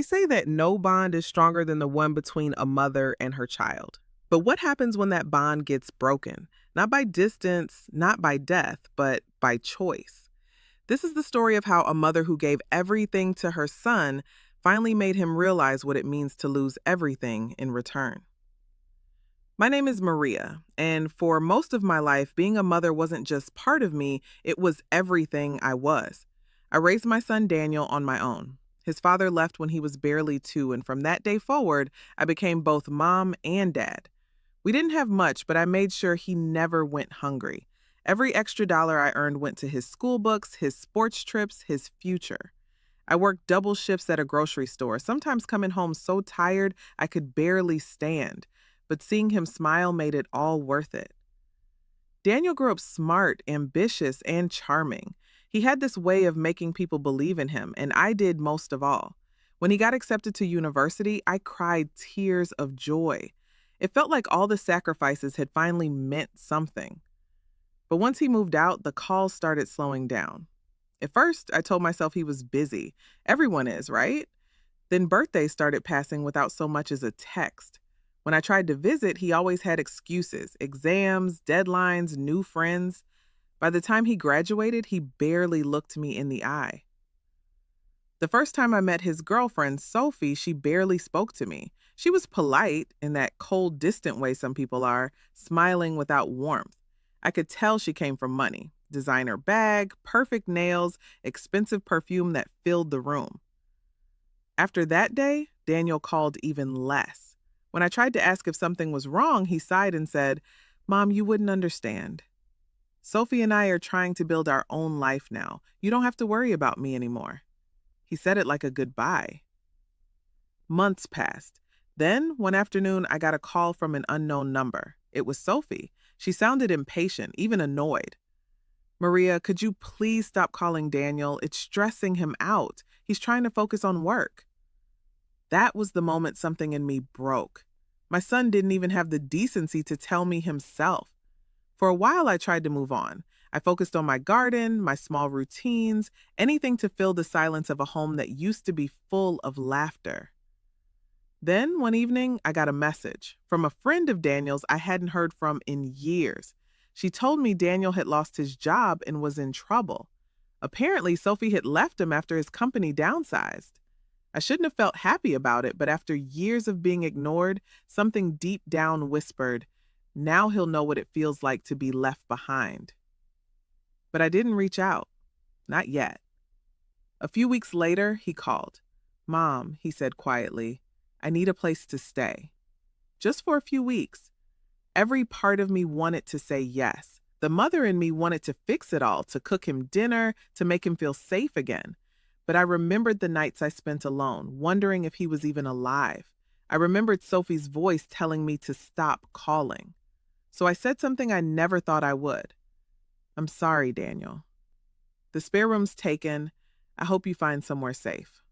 say that no bond is stronger than the one between a mother and her child. But what happens when that bond gets broken? Not by distance, not by death, but by choice. This is the story of how a mother who gave everything to her son finally made him realize what it means to lose everything in return. My name is Maria, and for most of my life, being a mother wasn't just part of me, it was everything I was. I raised my son Daniel on my own. His father left when he was barely 2, and from that day forward, I became both mom and dad. We didn't have much, but I made sure he never went hungry. Every extra dollar I earned went to his school books, his sports trips, his future. I worked double shifts at a grocery store, sometimes coming home so tired I could barely stand, but seeing him smile made it all worth it. Daniel grew up smart, ambitious, and charming. He had this way of making people believe in him, and I did most of all. When he got accepted to university, I cried tears of joy. It felt like all the sacrifices had finally meant something. But once he moved out, the calls started slowing down. At first, I told myself he was busy. Everyone is, right? Then birthdays started passing without so much as a text. When I tried to visit, he always had excuses, exams, deadlines, new friends. By the time he graduated, he barely looked me in the eye. The first time I met his girlfriend, Sophie, she barely spoke to me. She was polite, in that cold, distant way some people are, smiling without warmth. I could tell she came from money. Designer bag, perfect nails, expensive perfume that filled the room. After that day, Daniel called even less. When I tried to ask if something was wrong, he sighed and said, "Mom, you wouldn't understand. Sophie and I are trying to build our own life now. You don't have to worry about me anymore." He said it like a goodbye. Months passed. Then, one afternoon, I got a call from an unknown number. It was Sophie. She sounded impatient, even annoyed. "Maria, could you please stop calling Daniel? It's stressing him out. He's trying to focus on work." That was the moment something in me broke. My son didn't even have the decency to tell me himself. For a while, I tried to move on. I focused on my garden, my small routines, anything to fill the silence of a home that used to be full of laughter. Then, one evening, I got a message from a friend of Daniel's I hadn't heard from in years. She told me Daniel had lost his job and was in trouble. Apparently, Sophie had left him after his company downsized. I shouldn't have felt happy about it, but after years of being ignored, something deep down whispered, now he'll know what it feels like to be left behind. But I didn't reach out. Not yet. A few weeks later, he called. "Mom," he said quietly, "I need a place to stay. Just for a few weeks." Every part of me wanted to say yes. The mother in me wanted to fix it all, to cook him dinner, to make him feel safe again. But I remembered the nights I spent alone, wondering if he was even alive. I remembered Sophie's voice telling me to stop calling. So I said something I never thought I would. "I'm sorry, Daniel. The spare room's taken. I hope you find somewhere safe."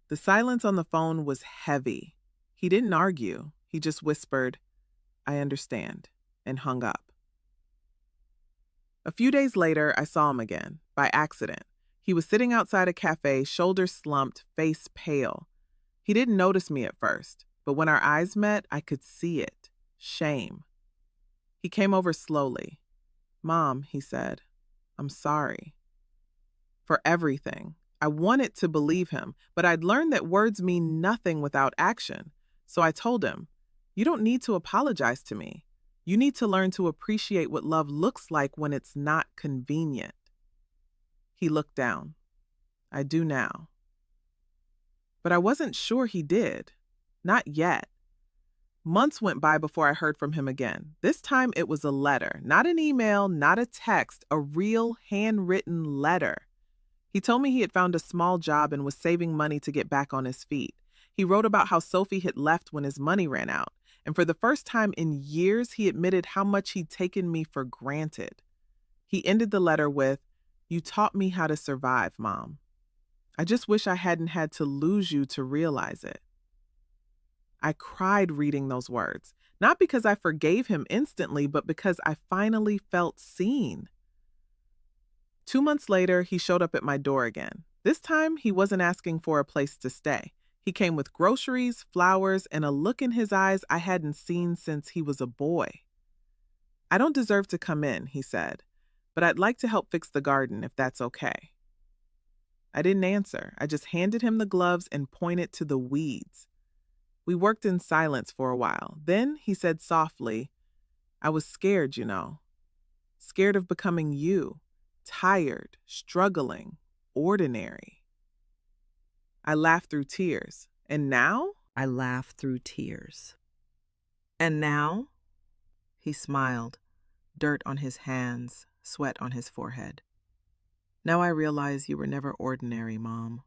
The silence on the phone was heavy. He didn't argue. He just whispered, "I understand," and hung up. A few days later, I saw him again, by accident. He was sitting outside a cafe, shoulders slumped, face pale. He didn't notice me at first, but when our eyes met, I could see it. Shame. He came over slowly. "Mom," he said, "I'm sorry. For everything." I wanted to believe him, but I'd learned that words mean nothing without action. So I told him, "You don't need to apologize to me. You need to learn to appreciate what love looks like when it's not convenient." He looked down. "I do now." But I wasn't sure he did. Not yet. Months went by before I heard from him again. This time it was a letter, not an email, not a text, a real handwritten letter. He told me he had found a small job and was saving money to get back on his feet. He wrote about how Sophie had left when his money ran out, and for the first time in years, he admitted how much he'd taken me for granted. He ended the letter with, "You taught me how to survive, Mom. I just wish I hadn't had to lose you to realize it." I cried reading those words, not because I forgave him instantly, but because I finally felt seen. 2 months later, he showed up at my door again. This time, he wasn't asking for a place to stay. He came with groceries, flowers, and a look in his eyes I hadn't seen since he was a boy. "I don't deserve to come in," he said, "but I'd like to help fix the garden if that's okay." I didn't answer. I just handed him the gloves and pointed to the weeds. We worked in silence for a while. Then he said softly, "I was scared, scared of becoming you, tired, struggling, ordinary." I laughed through tears. "And now?" I laughed through tears. And now? He smiled, dirt on his hands, sweat on his forehead. "Now I realize you were never ordinary, Mom."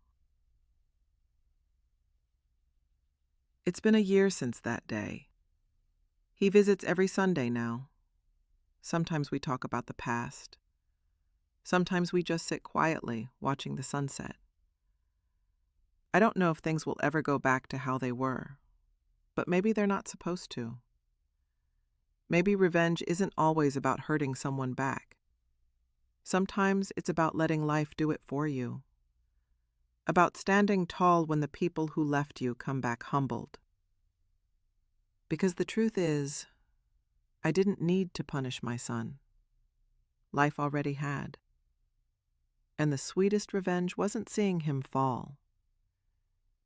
It's been a year since that day. He visits every Sunday now. Sometimes we talk about the past. Sometimes we just sit quietly, watching the sunset. I don't know if things will ever go back to how they were, but maybe they're not supposed to. Maybe revenge isn't always about hurting someone back. Sometimes it's about letting life do it for you. About standing tall when the people who left you come back humbled. Because the truth is, I didn't need to punish my son. Life already had. And the sweetest revenge wasn't seeing him fall.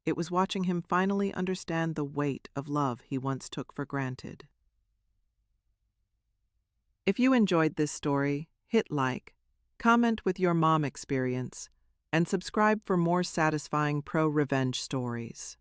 It was watching him finally understand the weight of love he once took for granted. If you enjoyed this story, hit like, comment with your mom experience, and subscribe for more satisfying pro-revenge stories.